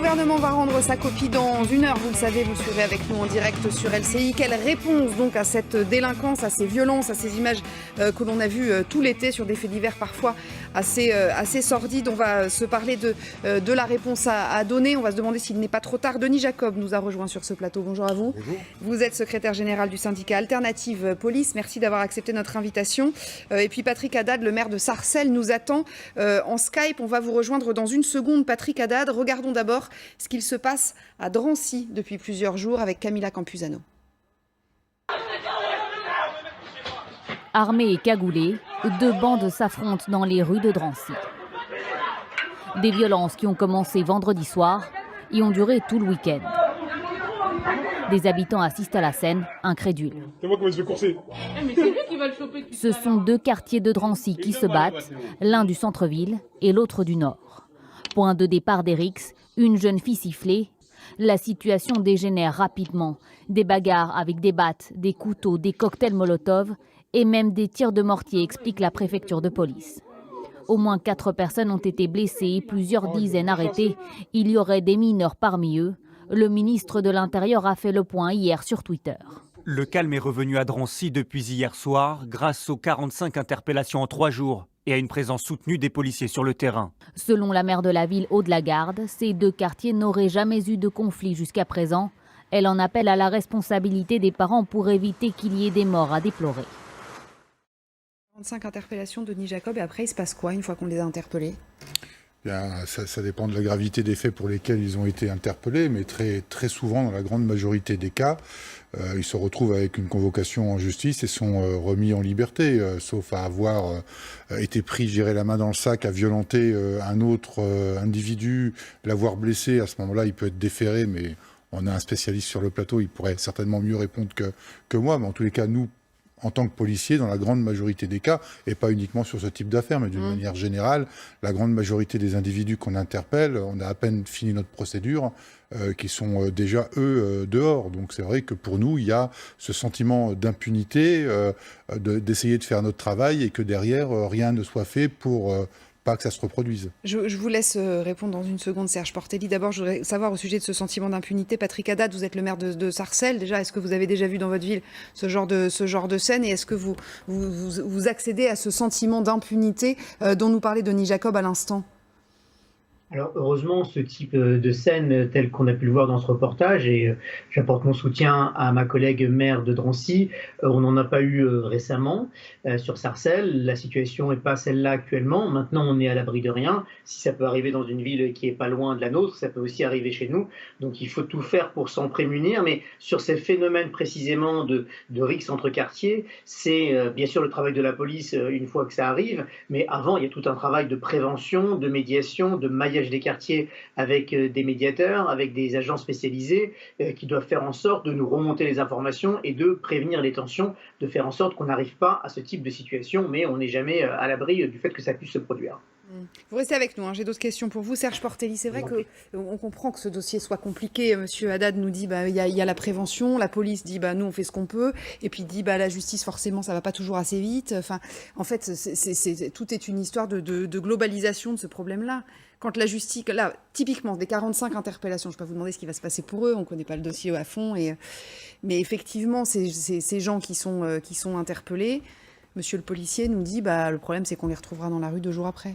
gouvernement va rendre sa copie dans 1 heure, vous le savez, vous suivrez avec nous en direct sur LCI. Quelle réponse donc à cette délinquance, à ces violences, à ces images que l'on a vues tout l'été sur des faits divers parfois assez sordides. On va se parler de la réponse à donner. On va se demander s'il n'est pas trop tard. Denis Jacob nous a rejoint sur ce plateau. Bonjour à vous. Bonjour. Vous êtes secrétaire général du syndicat Alternative Police. Merci d'avoir accepté notre invitation. Et puis Patrick Haddad, le maire de Sarcelles, nous attend en Skype. On va vous rejoindre dans une seconde. Patrick Haddad, regardons d'abord ce qu'il se passe à Drancy depuis plusieurs jours avec Camilla Campuzano. Armés et cagoulés, 2 bandes s'affrontent dans les rues de Drancy. Des violences qui ont commencé vendredi soir et ont duré tout le week-end. Des habitants assistent à la scène, incrédules. C'est moi qui me fais courser. Ce sont 2 quartiers de Drancy qui se battent, l'un du centre-ville et l'autre du nord. Point de départ d'Erix, une jeune fille sifflée. La situation dégénère rapidement. Des bagarres avec des battes, des couteaux, des cocktails Molotov et même des tirs de mortier, explique la préfecture de police. Au moins 4 personnes ont été blessées et plusieurs dizaines arrêtées. Il y aurait des mineurs parmi eux. Le ministre de l'Intérieur a fait le point hier sur Twitter. Le calme est revenu à Drancy depuis hier soir grâce aux 45 interpellations en 3 jours et à une présence soutenue des policiers sur le terrain. Selon la maire de la ville, Aude-Lagarde, ces 2 quartiers n'auraient jamais eu de conflit jusqu'à présent. Elle en appelle à la responsabilité des parents pour éviter qu'il y ait des morts à déplorer. 45 interpellations de Denis Jacob, et après il se passe quoi une fois qu'on les a interpellés ? Bien, ça dépend de la gravité des faits pour lesquels ils ont été interpellés, mais très souvent, dans la grande majorité des cas, ils se retrouvent avec une convocation en justice et sont remis en liberté, sauf à avoir été pris, je dirais, la main dans le sac, à violenter un autre individu, l'avoir blessé. À ce moment-là, il peut être déféré, mais on a un spécialiste sur le plateau, il pourrait certainement mieux répondre que moi. Mais en tous les cas, nous, en tant que policier, dans la grande majorité des cas, et pas uniquement sur ce type d'affaires, mais d'une manière générale, la grande majorité des individus qu'on interpelle, on a à peine fini notre procédure, qui sont déjà, eux, dehors. Donc c'est vrai que pour nous, il y a ce sentiment d'impunité, d'essayer de faire notre travail, et que derrière, rien ne soit fait pour pas que ça se reproduise. Je vous laisse répondre dans une seconde, Serge Portelli. D'abord, je voudrais savoir au sujet de ce sentiment d'impunité. Patrick Haddad, vous êtes le maire de Sarcelles. Déjà, est-ce que vous avez déjà vu dans votre ville ce genre de scène ? Et est-ce que vous accédez à ce sentiment d'impunité dont nous parlait Denis Jacob à l'instant ? Alors heureusement, ce type de scène tel qu'on a pu le voir dans ce reportage, et j'apporte mon soutien à ma collègue maire de Drancy, on n'en a pas eu récemment sur Sarcelles. La situation n'est pas celle-là actuellement. Maintenant, on est à l'abri de rien. Si ça peut arriver dans une ville qui est pas loin de la nôtre, ça peut aussi arriver chez nous. Donc il faut tout faire pour s'en prémunir. Mais sur ces phénomènes précisément de rixe entre quartiers, c'est bien sûr le travail de la police une fois que ça arrive. Mais avant, il y a tout un travail de prévention, de médiation, de maillage des quartiers avec des médiateurs, avec des agents spécialisés qui doivent faire en sorte de nous remonter les informations et de prévenir les tensions, de faire en sorte qu'on n'arrive pas à ce type de situation, mais on n'est jamais à l'abri du fait que ça puisse se produire. Vous restez avec nous, j'ai d'autres questions pour vous. Serge Portelli, c'est vrai qu'on comprend que ce dossier soit compliqué. Monsieur Haddad nous dit il y a la prévention, la police dit nous on fait ce qu'on peut, et puis dit la justice forcément ça va pas toujours assez vite. Enfin, en fait, tout est une histoire de globalisation de ce problème-là. Quand la justice, là, typiquement, des 45 interpellations, je ne vais pas vous demander ce qui va se passer pour eux, on ne connaît pas le dossier à fond, mais effectivement, ces gens qui sont interpellés, monsieur le policier nous dit le problème c'est qu'on les retrouvera dans la rue 2 jours après.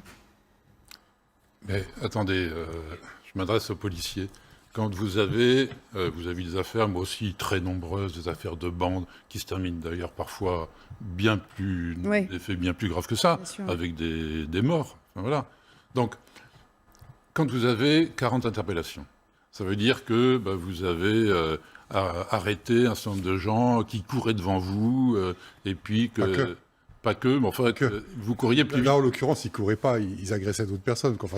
Mais attendez, je m'adresse aux policiers. Quand vous avez des affaires, moi aussi, très nombreuses, des affaires de bandes, qui se terminent d'ailleurs parfois des faits bien plus graves que ça, avec des morts. Enfin, voilà. Donc, quand vous avez 40 interpellations, ça veut dire que vous avez arrêté un certain nombre de gens qui couraient devant vous, et puis que... Pas que, mais enfin, vous couriez plus vite. Là, en l'occurrence, ils ne couraient pas, ils agressaient d'autres personnes. Enfin,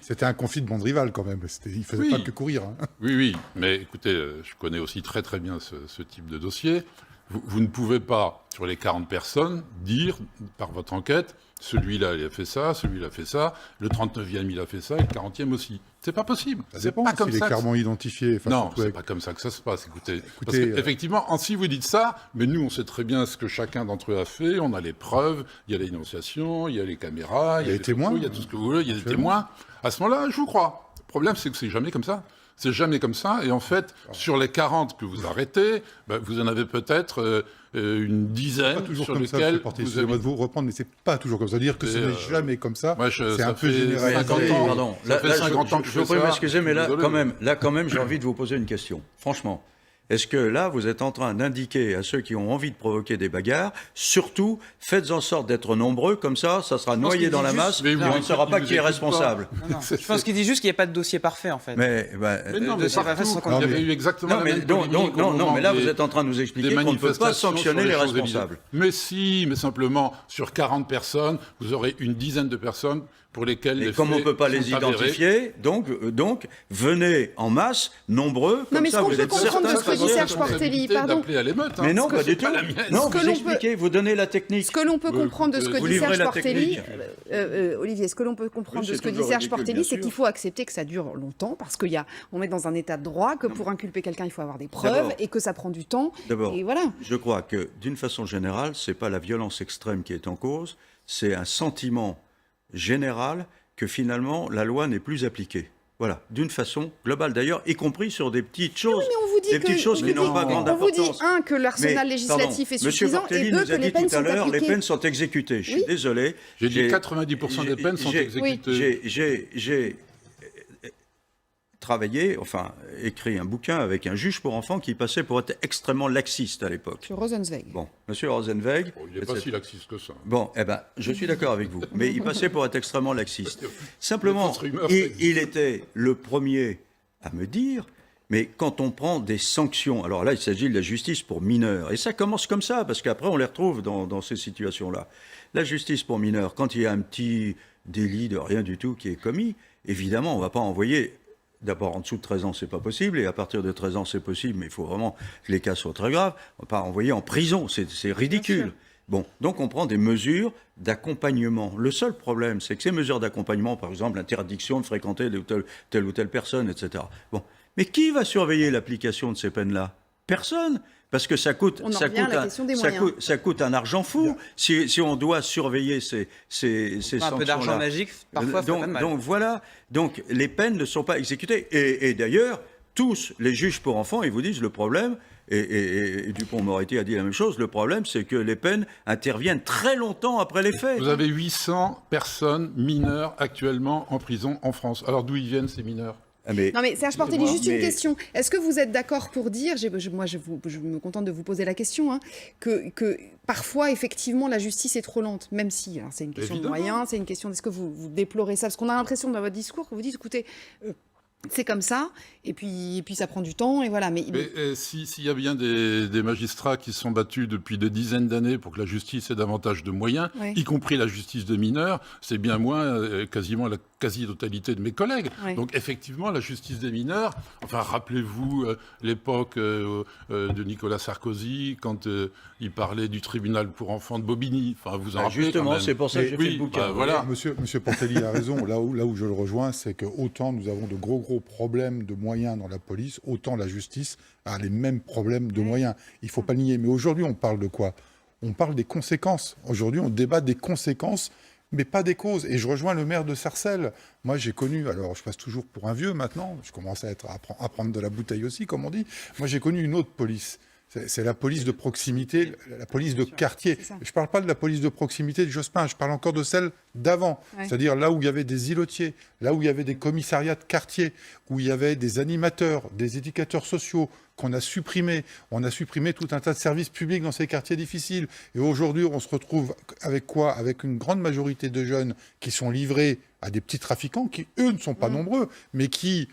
c'était un conflit de bandes rivales, quand même. Ils ne faisaient pas que courir. Oui, mais écoutez, je connais aussi très très bien ce type de dossier. Vous ne pouvez pas, sur les 40 personnes, dire, par votre enquête, celui-là, il a fait ça, celui-là a fait ça, le 39e, il a fait ça, et le 40e aussi. C'est pas possible. C'est pas comme ça. Il est clairement identifié. Non, c'est pas comme ça que ça se passe. Écoutez, parce qu'effectivement, si vous dites ça, mais nous, on sait très bien ce que chacun d'entre eux a fait, on a les preuves, il y a l'énonciation, il y a les caméras, il y a les témoins, il y a tout ce que vous voulez, il y a des témoins. À ce moment-là, je vous crois. problème, c'est que c'est jamais comme ça. C'est jamais comme ça. Et en fait, sur les 40 que vous arrêtez, vous en avez peut-être une dizaine sur lesquelles vous avez... de vous reprendre, mais c'est pas toujours comme ça. Dire que ce n'est jamais comme ça, c'est un peu général. 50 ans. Pardon. Ça fait 50 ans que je fais ça. Je vous prie m'excuser, mais là, quand même, j'ai envie de vous poser une question. Franchement. Est-ce que là, vous êtes en train d'indiquer à ceux qui ont envie de provoquer des bagarres, surtout, faites en sorte d'être nombreux, comme ça sera noyé dans la masse, et on ne saura pas qui est responsable. Je pense qu'il dit juste qu'il n'y a pas de dossier parfait, en fait. Mais non, mais partout, il y avait eu exactement la même polémique. Non, mais là, vous êtes en train de nous expliquer qu'on ne peut pas sanctionner les responsables. Mais si, mais simplement, sur 40 personnes, vous aurez une dizaine de personnes pour lesquelles les faits comme on ne peut pas les identifier, donc venez en masse, nombreux, comme mais ça vous êtes certain. de Ce que dit Serge Portelli, pardon. Mais non, pas du tout. Non, vous expliquez, vous donnez la technique. Ce que l'on peut comprendre de ce que dit Serge Portelli, Olivier, ce que l'on peut comprendre de ce que dit Serge Portelli, c'est qu'il faut accepter que ça dure longtemps, parce on est dans un état de droit, que pour inculper quelqu'un, il faut avoir des preuves, et que ça prend du temps. D'abord, et voilà. Je crois que, d'une façon générale, c'est pas la violence extrême qui est en cause, c'est un sentiment général que finalement la loi n'est plus appliquée. Voilà, d'une façon globale d'ailleurs, y compris sur des petites choses, choses qui n'ont pas grande importance. On vous dit, que l'arsenal législatif est suffisant, et deux, que les peines sont appliquées. Les peines sont exécutées. Je suis désolé. J'ai dit 90% des peines sont exécutées. J'ai travaillé, écrit un bouquin avec un juge pour enfants qui passait pour être extrêmement laxiste à l'époque. Monsieur Rosenzweig. Bon, monsieur Rosenzweig. Il n'est pas si laxiste que ça. Bon, je suis d'accord avec vous, mais il passait pour être extrêmement laxiste. Simplement, il était le premier à me dire, mais quand on prend des sanctions, alors là, il s'agit de la justice pour mineurs, et ça commence comme ça, parce qu'après, on les retrouve dans ces situations-là. La justice pour mineurs, quand il y a un petit délit de rien du tout qui est commis, évidemment, on ne va pas envoyer... D'abord, en dessous de 13 ans, c'est pas possible, et à partir de 13 ans, c'est possible, mais il faut vraiment que les cas soient très graves. On ne va pas envoyer en prison, c'est ridicule. Bon, donc on prend des mesures d'accompagnement. Le seul problème, c'est que ces mesures d'accompagnement, par exemple, l'interdiction de fréquenter telle ou telle personne, etc. Bon, mais qui va surveiller l'application de ces peines-là? Personne. Parce que ça coûte un argent fou si on doit surveiller ces sanctions-là. Un peu d'argent magique, parfois, ça fait pas de mal. Donc voilà, donc les peines ne sont pas exécutées. Et d'ailleurs, tous les juges pour enfants, ils vous disent le problème, et Dupond-Moretti a dit la même chose, le problème c'est que les peines interviennent très longtemps après les faits. Vous avez 800 personnes mineures actuellement en prison en France. Alors d'où ils viennent ces mineurs ? Non mais Serge Portelli, juste une question. Est-ce que vous êtes d'accord pour dire, je me contente de vous poser la question, que parfois effectivement la justice est trop lente, même si c'est une question de moyens, c'est une question est-ce que vous déplorez ça? Parce qu'on a l'impression dans votre discours que vous dites, écoutez, c'est comme ça, et puis ça prend du temps, et voilà. Mais s'il y a bien des magistrats qui se sont battus depuis des dizaines d'années pour que la justice ait davantage de moyens, y compris la justice de mineurs, c'est bien moins, quasiment la quasi-totalité de mes collègues. Donc effectivement, la justice des mineurs, rappelez-vous l'époque de Nicolas Sarkozy, quand il parlait du tribunal pour enfants de Bobigny. Vous en rappelez justement, quand même. c'est pour ça que j'ai fait le bouquin. Voilà. Monsieur Portelli a raison. Là où je le rejoins, c'est que autant nous avons de gros problèmes de moyens dans la police, autant la justice a les mêmes problèmes de moyens. Il ne faut pas nier. Mais aujourd'hui, on parle de quoi? On parle des conséquences. Aujourd'hui, on débat des conséquences, mais pas des causes. Et je rejoins le maire de Sarcelles. Moi, j'ai connu, alors je passe toujours pour un vieux maintenant, je commence à prendre de la bouteille aussi, comme on dit. Moi, j'ai connu une autre police. C'est la police de proximité, la police de quartier. Je ne parle pas de la police de proximité de Jospin, je parle encore de celle d'avant. C'est-à-dire là où il y avait des îlotiers, là où il y avait des commissariats de quartier, où il y avait des animateurs, des éducateurs sociaux qu'on a supprimés. On a supprimé tout un tas de services publics dans ces quartiers difficiles. Et aujourd'hui, on se retrouve avec quoi? Avec une grande majorité de jeunes qui sont livrés à des petits trafiquants qui, eux, ne sont pas nombreux, mais qui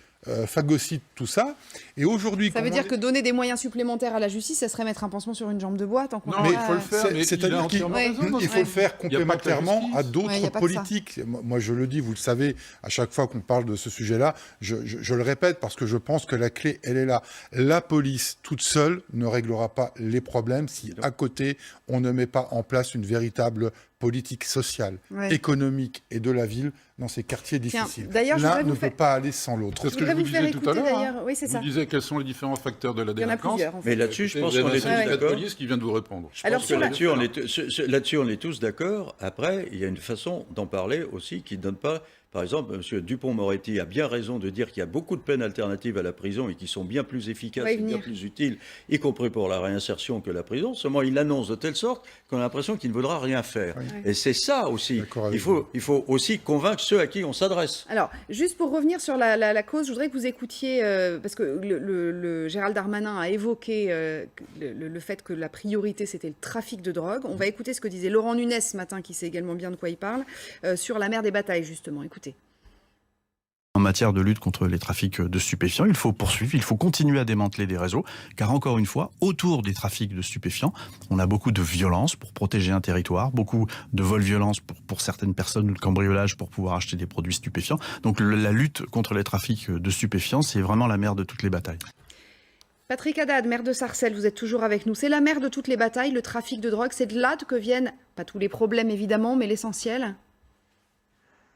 phagocytent tout ça. Et aujourd'hui, ça veut dire que donner des moyens supplémentaires à la justice, ça serait mettre un pansement sur une jambe de bois. Non, mais il faut le faire. C'est-à-dire qu'il faut le faire complémentairement à d'autres politiques. Moi, je le dis, vous le savez, à chaque fois qu'on parle de ce sujet-là, je le répète parce que je pense que la clé, elle est là. La police, toute seule, ne réglera pas les problèmes si, à côté, on ne met pas en place une véritable politique sociale, économique et de la ville dans ces quartiers difficiles. L'un ne peut pas aller sans l'autre. C'est ce que je vous disais tout à l'heure. Vous disiez quels sont les différents facteurs de la délinquance. Mais là-dessus, je pense qu'on est tous d'accord. La police qui vient de vous répondre. Là-dessus, on est tous d'accord. Après, il y a une façon d'en parler aussi qui ne donne pas, Par exemple, M. Dupond-Moretti a bien raison de dire qu'il y a beaucoup de peines alternatives à la prison et qui sont bien plus efficaces et bien plus utiles, y compris pour la réinsertion, que la prison. Seulement, il l'annonce de telle sorte qu'on a l'impression qu'il ne voudra rien faire. Oui. Et c'est ça aussi. Il faut aussi convaincre ceux à qui on s'adresse. Alors, juste pour revenir sur la cause, je voudrais que vous écoutiez, parce que le Gérald Darmanin a évoqué le fait que la priorité, c'était le trafic de drogue. On va écouter ce que disait Laurent Nunez ce matin, qui sait également bien de quoi il parle, sur la mer des batailles, justement. Écoutez. En matière de lutte contre les trafics de stupéfiants, il faut poursuivre, il faut continuer à démanteler des réseaux, car encore une fois, autour des trafics de stupéfiants, on a beaucoup de violence pour protéger un territoire, beaucoup de vol-violence pour certaines personnes ou de cambriolage pour pouvoir acheter des produits stupéfiants. Donc la lutte contre les trafics de stupéfiants, c'est vraiment la mère de toutes les batailles. Patrick Haddad, maire de Sarcelles, vous êtes toujours avec nous. C'est la mère de toutes les batailles, le trafic de drogue. C'est de là que viennent, pas tous les problèmes évidemment, mais l'essentiel.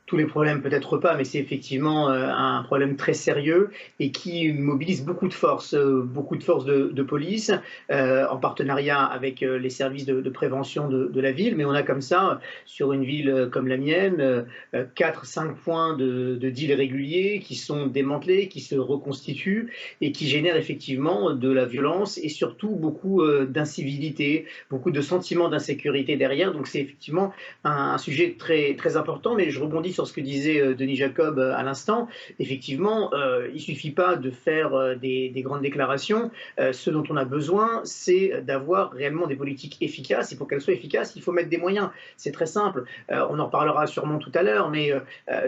Tous les problèmes peut-être pas, mais c'est effectivement un problème très sérieux et qui mobilise beaucoup de forces de police en partenariat avec les services de prévention de la ville. Mais on a comme ça, sur une ville comme la mienne, 4-5 points de deals réguliers qui sont démantelés, qui se reconstituent et qui génèrent effectivement de la violence et surtout beaucoup d'incivilité, beaucoup de sentiments d'insécurité derrière. Donc c'est effectivement un sujet très, très important, mais je rebondis sur ce que disait Denis Jacob à l'instant. Effectivement, il ne suffit pas de faire des grandes déclarations. Ce dont on a besoin, c'est d'avoir réellement des politiques efficaces. Et pour qu'elles soient efficaces, il faut mettre des moyens. C'est très simple. On en reparlera sûrement tout à l'heure, mais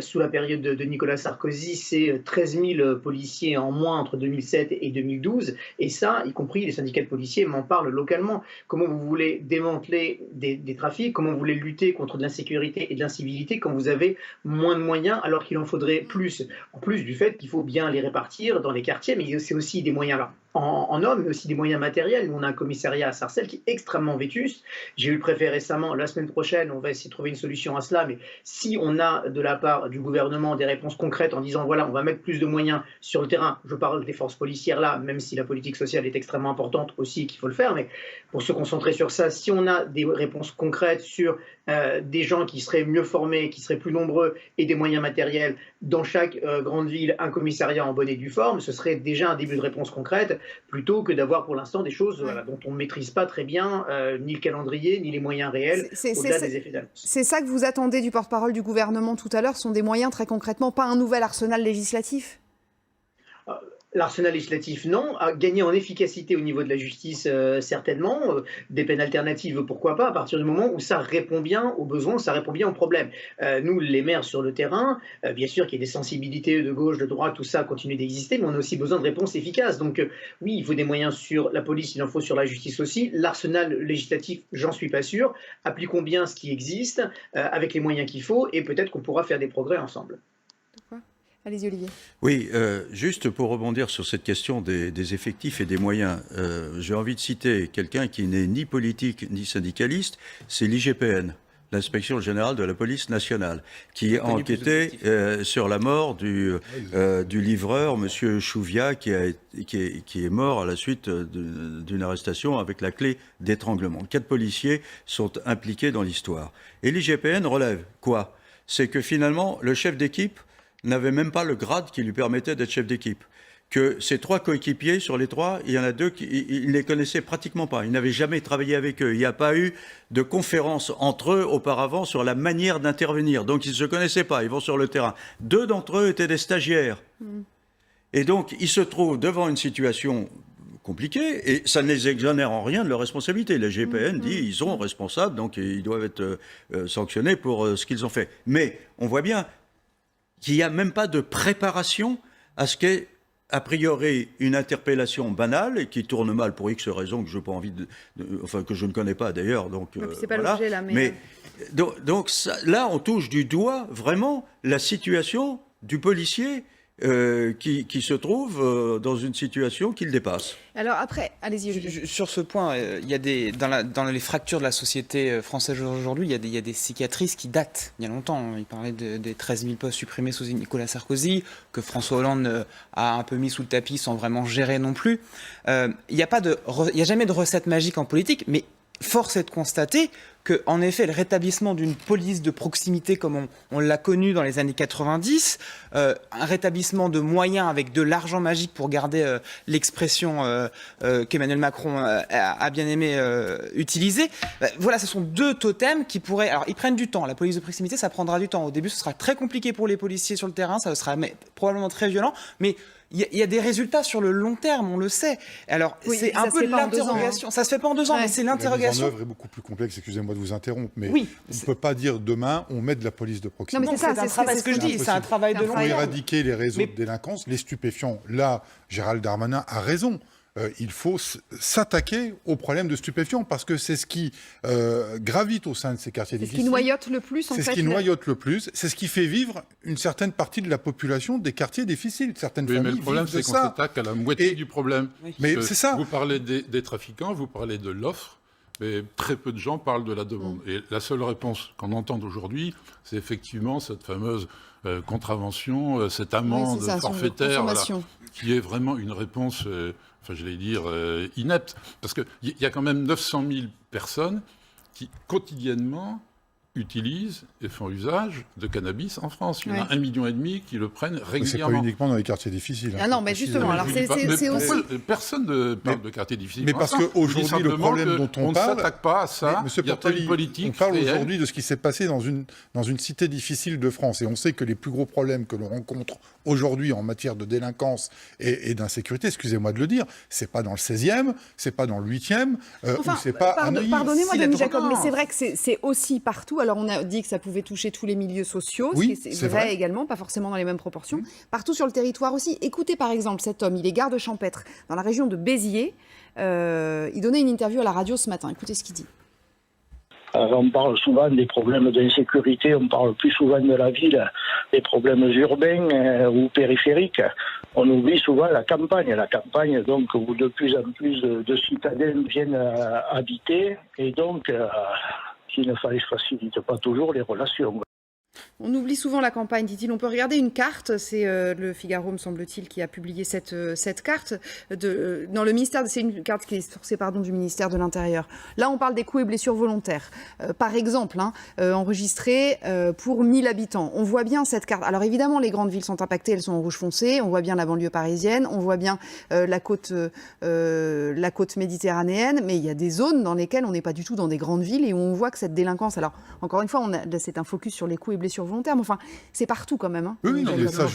sous la période de Nicolas Sarkozy, c'est 13 000 policiers en moins entre 2007 et 2012. Et ça, y compris les syndicats de policiers m'en parlent localement. Comment vous voulez démanteler des trafics? Comment vous voulez lutter contre de l'insécurité et de l'incivilité quand vous avez moins de moyens alors qu'il en faudrait plus, en plus du fait qu'il faut bien les répartir dans les quartiers, mais c'est aussi des moyens là en hommes, mais aussi des moyens matériels. Nous, on a un commissariat à Sarcelles qui est extrêmement vétuste. J'ai eu le préfet récemment. La semaine prochaine, on va essayer de trouver une solution à cela. Mais si on a de la part du gouvernement des réponses concrètes en disant voilà, on va mettre plus de moyens sur le terrain, je parle des forces policières là, même si la politique sociale est extrêmement importante aussi, qu'il faut le faire, mais pour se concentrer sur ça, si on a des réponses concrètes sur des gens qui seraient mieux formés, qui seraient plus nombreux et des moyens matériels, dans chaque grande ville, un commissariat en bonne et due forme, ce serait déjà un début de réponse concrète, plutôt que d'avoir pour l'instant des choses dont on ne maîtrise pas très bien ni le calendrier, ni les moyens réels au-delà des effets d'annonce. C'est ça que vous attendez du porte-parole du gouvernement tout à l'heure, sont des moyens très concrètement, pas un nouvel arsenal législatif? L'arsenal législatif, non. À gagner en efficacité au niveau de la justice, certainement. Des peines alternatives, pourquoi pas, à partir du moment où ça répond bien aux besoins, ça répond bien aux problèmes. Nous, les maires sur le terrain, bien sûr qu'il y a des sensibilités de gauche, de droite, tout ça continue d'exister, mais on a aussi besoin de réponses efficaces. Donc oui, il faut des moyens sur la police, il en faut sur la justice aussi. L'arsenal législatif, j'en suis pas sûr. Appliquons bien ce qui existe, avec les moyens qu'il faut, et peut-être qu'on pourra faire des progrès ensemble. Allez-y, Olivier. Oui, juste pour rebondir sur cette question des effectifs et des moyens, j'ai envie de citer quelqu'un qui n'est ni politique ni syndicaliste, c'est l'IGPN, l'Inspection générale de la police nationale, qui a enquêté sur la mort du livreur, M. Chouvia, qui est mort à la suite d'une arrestation avec la clé d'étranglement. 4 policiers sont impliqués dans l'histoire. Et l'IGPN relève quoi? C'est que finalement, le chef d'équipe n'avait même pas le grade qui lui permettait d'être chef d'équipe. Que ses 3 coéquipiers, sur les 3, il y en a 2 il ne les connaissait pratiquement pas. Il n'avait jamais travaillé avec eux. Il n'y a pas eu de conférence entre eux auparavant sur la manière d'intervenir. Donc ils ne se connaissaient pas, ils vont sur le terrain. 2 d'entre eux étaient des stagiaires. Et donc ils se trouvent devant une situation compliquée et ça ne les exonère en rien de leur responsabilité. La GPN dit ils sont responsables, donc ils doivent être sanctionnés pour ce qu'ils ont fait. Mais on voit bien qu'il n'y a même pas de préparation à ce qu'est, a priori, une interpellation banale et qui tourne mal pour X raisons que je n'ai pas envie enfin, que je ne connais pas d'ailleurs. Donc, c'est pas l'objet là, mais donc ça, là, on touche du doigt vraiment la situation du policier qui se trouve dans une situation qui le dépasse. Alors après, allez-y Olivier. Sur ce point, il y a dans les fractures de la société française aujourd'hui, il y a des cicatrices qui datent il y a longtemps. Il parlait des 13 000 postes supprimés sous Nicolas Sarkozy, que François Hollande a un peu mis sous le tapis sans vraiment gérer non plus. Il n'y a jamais de recette magique en politique, mais force est de constater que, en effet, le rétablissement d'une police de proximité comme on l'a connu dans les années 90, un rétablissement de moyens avec de l'argent magique pour garder l'expression qu'Emmanuel Macron a bien aimé utiliser, voilà, ce sont deux totems qui pourraient... Alors, ils prennent du temps. La police de proximité, ça prendra du temps. Au début, ce sera très compliqué pour les policiers sur le terrain, ça sera probablement très violent, mais il y a des résultats sur le long terme, on le sait. Alors, oui, c'est un peu l'interrogation. Ça se fait pas en 2 ans, mais c'est l'interrogation. La mise en œuvre est beaucoup plus complexe, excusez-moi de vous interrompre, mais on ne peut pas dire demain, on met de la police de proximité. Non, mais c'est ce que je dis, c'est un travail de long terme. Pour éradiquer les réseaux de délinquance, les stupéfiants, là, Gérald Darmanin a raison. Il faut s'attaquer aux problèmes de stupéfiants parce que c'est ce qui gravite au sein de ces quartiers difficiles. C'est ce qui noyote le plus, en fait. C'est ce qui noyote le plus. C'est ce qui fait vivre une certaine partie de la population des quartiers difficiles. Certaines familles mais le problème, c'est qu'on s'attaque à la moitié du problème. Mais c'est ça. Vous parlez des trafiquants, vous parlez de l'offre, mais très peu de gens parlent de la demande. Et la seule réponse qu'on entend aujourd'hui, c'est effectivement cette fameuse contravention, cette amende forfaitaire, voilà, qui est vraiment une réponse... enfin, j'allais dire, inepte. Parce qu'il y a quand même 900 000 personnes qui, quotidiennement, utilisent et font usage de cannabis en France. Il y en a 1,5 million qui le prennent régulièrement. C'est pas uniquement dans les quartiers difficiles. Ah non, mais justement, alors c'est aussi... Personne ne parle de quartiers difficiles. Mais parce qu'aujourd'hui, le problème dont on parle... On ne s'attaque pas à ça. Monsieur Portelli, on parle aujourd'hui de ce qui s'est passé dans une cité difficile de France. Et on sait que les plus gros problèmes que l'on rencontre aujourd'hui en matière de délinquance et d'insécurité, excusez-moi de le dire, c'est pas dans le 16e, c'est pas dans le 8e, ou c'est pas à Neuilly. Pardonnez-moi, Denis Jacob, mais c'est vrai que c'est aussi partout. Alors, on a dit que ça pouvait toucher tous les milieux sociaux, oui, ce qui est vrai également, pas forcément dans les mêmes proportions. Partout sur le territoire aussi. Écoutez, par exemple, cet homme, il est garde champêtre dans la région de Béziers. Il donnait une interview à la radio ce matin. Écoutez ce qu'il dit. On parle souvent des problèmes d'insécurité, on parle plus souvent de la ville, des problèmes urbains ou périphériques. On oublie souvent la campagne. La campagne, donc, où de plus en plus de citadins viennent habiter, et donc, il ne facilite pas toujours les relations. On oublie souvent la campagne, dit-il. On peut regarder une carte, c'est le Figaro, me semble-t-il, qui a publié cette carte. Dans le ministère, c'est une carte qui est sourcée du ministère de l'Intérieur. Là, on parle des coups et blessures volontaires. Par exemple, enregistrés pour 1000 habitants. On voit bien cette carte. Alors évidemment, les grandes villes sont impactées, elles sont en rouge foncé. On voit bien la banlieue parisienne, on voit bien la côte méditerranéenne, mais il y a des zones dans lesquelles on n'est pas du tout dans des grandes villes et où on voit que cette délinquance... Alors, encore une fois, c'est un focus sur les coups et blessures volontaires, mais enfin, c'est partout quand même. Hein. Oui, non, mais ça,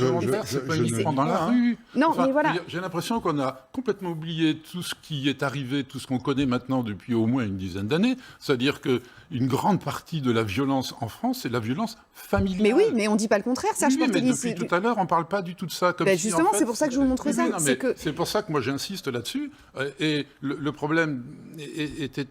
c'est pas uniquement dans la rue. Non, mais voilà. J'ai l'impression qu'on a complètement oublié tout ce qui est arrivé, tout ce qu'on connaît maintenant depuis au moins une dizaine d'années. C'est-à-dire qu'une grande partie de la violence en France, c'est la violence familiale. Mais oui, mais on ne dit pas le contraire, Serge Portelli. Mais depuis tout à l'heure, on ne parle pas du tout de ça. Comme si, justement, en fait, c'est pour ça que je vous montre ça. C'est pour ça que moi j'insiste là-dessus. Et le problème était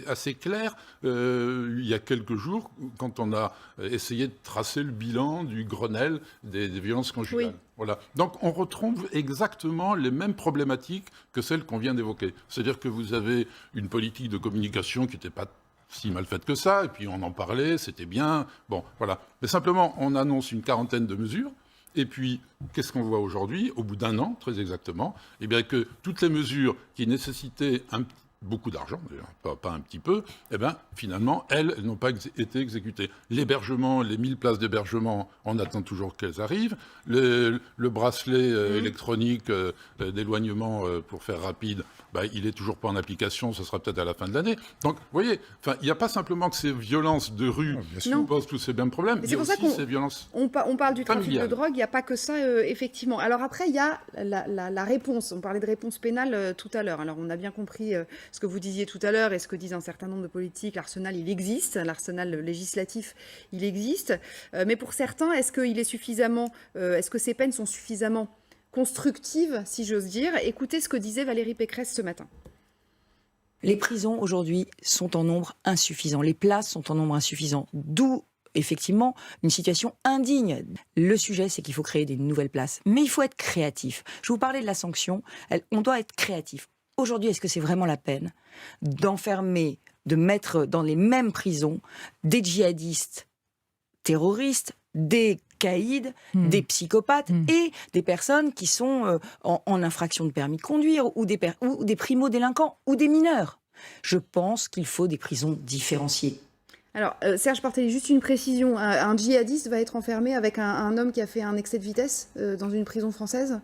assez clair il y a quelques jours, quand on a essayé de tracer le bilan du Grenelle des violences conjugales. Oui. Voilà. Donc on retrouve exactement les mêmes problématiques que celles qu'on vient d'évoquer. C'est-à-dire que vous avez une politique de communication qui n'était pas si mal faite que ça, et puis on en parlait, c'était bien. Bon, voilà. Mais simplement, on annonce une quarantaine de mesures. Et puis, qu'est-ce qu'on voit aujourd'hui, au bout d'un an, très exactement? Eh bien, que toutes les mesures qui nécessitaient beaucoup d'argent, pas un petit peu, eh bien, finalement, elles n'ont pas été exécutées. L'hébergement, les 1000 places d'hébergement, on attend toujours qu'elles arrivent. Le bracelet électronique d'éloignement, pour faire rapide, il n'est toujours pas en application, ce sera peut-être à la fin de l'année. Donc, vous voyez, il n'y a pas simplement que ces violences de rue qui posent tous ces mêmes problèmes, il y a aussi ces violences on parle du trafic familiales. De drogue, il n'y a pas que ça, effectivement. Alors après, il y a la réponse. On parlait de réponse pénale tout à l'heure. Alors, on a bien compris ce que vous disiez tout à l'heure et ce que disent un certain nombre de politiques. L'arsenal, il existe. L'arsenal législatif, il existe. Mais pour certains, est-ce que ces peines sont suffisamment constructives, si j'ose dire? Écoutez ce que disait Valérie Pécresse ce matin. Les prisons, aujourd'hui, sont en nombre insuffisant. Les places sont en nombre insuffisant. D'où, effectivement, une situation indigne. Le sujet, c'est qu'il faut créer des nouvelles places. Mais il faut être créatif. Je vous parlais de la sanction. On doit être créatif. Aujourd'hui, est-ce que c'est vraiment la peine d'enfermer, de mettre dans les mêmes prisons des djihadistes terroristes, des caïds, des psychopathes et des personnes qui sont en infraction de permis de conduire ou des primo-délinquants ou des mineurs? Je pense qu'il faut des prisons différenciées. Alors, Serge Portelli, juste une précision. Un djihadiste va être enfermé avec un homme qui a fait un excès de vitesse dans une prison française ?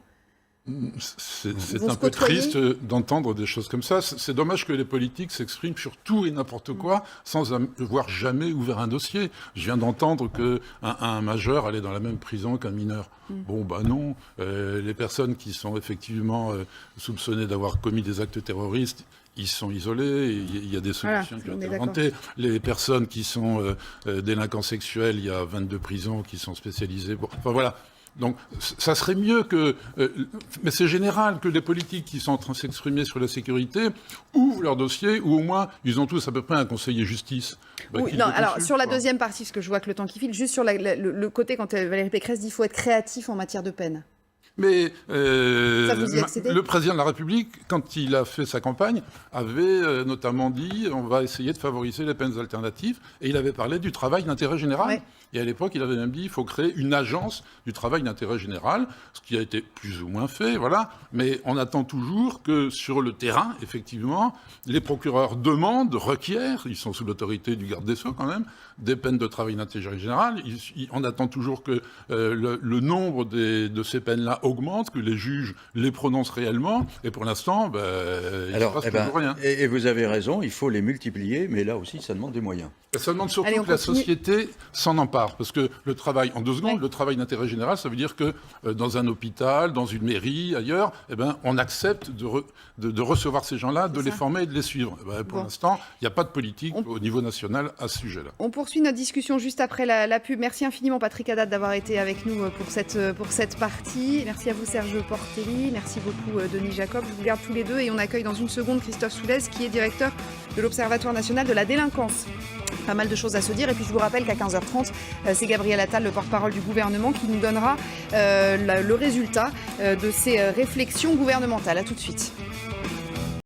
C'est un peu triste d'entendre des choses comme ça. C'est dommage que les politiques s'expriment sur tout et n'importe quoi sans avoir jamais ouvert un dossier. Je viens d'entendre qu'un majeur allait dans la même prison qu'un mineur. Bon, bah non. Les personnes qui sont effectivement soupçonnées d'avoir commis des actes terroristes, ils sont isolés, il y a des solutions qui ont été inventées. Les personnes qui sont délinquants sexuels, il y a 22 prisons qui sont spécialisées. Enfin voilà. Donc, ça serait mieux que... mais c'est général que les politiques qui sont en train de s'exprimer sur la sécurité ouvrent leur dossier, ou au moins, ils ont tous à peu près un conseiller justice. Oui, non, alors, sur la deuxième partie, parce que je vois que le temps qui file, juste sur le côté, quand Valérie Pécresse dit qu'il faut être créatif en matière de peine. Mais le président de la République, quand il a fait sa campagne, avait notamment dit on va essayer de favoriser les peines alternatives, et il avait parlé du travail d'intérêt général. Ouais. Et à l'époque, il avait même dit il faut créer une agence du travail d'intérêt général, ce qui a été plus ou moins fait, voilà. Mais on attend toujours que sur le terrain, effectivement, les procureurs demandent, requièrent, ils sont sous l'autorité du garde des Sceaux quand même, des peines de travail d'intérêt général. On attend toujours que le nombre de ces peines-là augmente, que les juges les prononcent réellement, et pour l'instant, il ne se passe toujours rien. Et vous avez raison, il faut les multiplier, mais là aussi, ça demande des moyens. Ça demande surtout que la société s'en empare, parce que le travail, en 2 secondes, le travail d'intérêt général, ça veut dire que dans un hôpital, dans une mairie, ailleurs, on accepte de recevoir ces gens-là, de les former et de les suivre. Pour l'instant, il n'y a pas de politique au niveau national à ce sujet-là. On poursuit notre discussion juste après la pub. Merci infiniment Patrick Haddad d'avoir été avec nous pour cette partie. Merci à vous Serge Portelli, merci beaucoup Denis Jacob. Je vous garde tous les deux et on accueille dans une seconde Christophe Soulez qui est directeur de l'Observatoire national de la délinquance. Pas mal de choses à se dire. Et puis je vous rappelle qu'à 15h30, c'est Gabriel Attal, le porte-parole du gouvernement, qui nous donnera le résultat de ces réflexions gouvernementales. À tout de suite.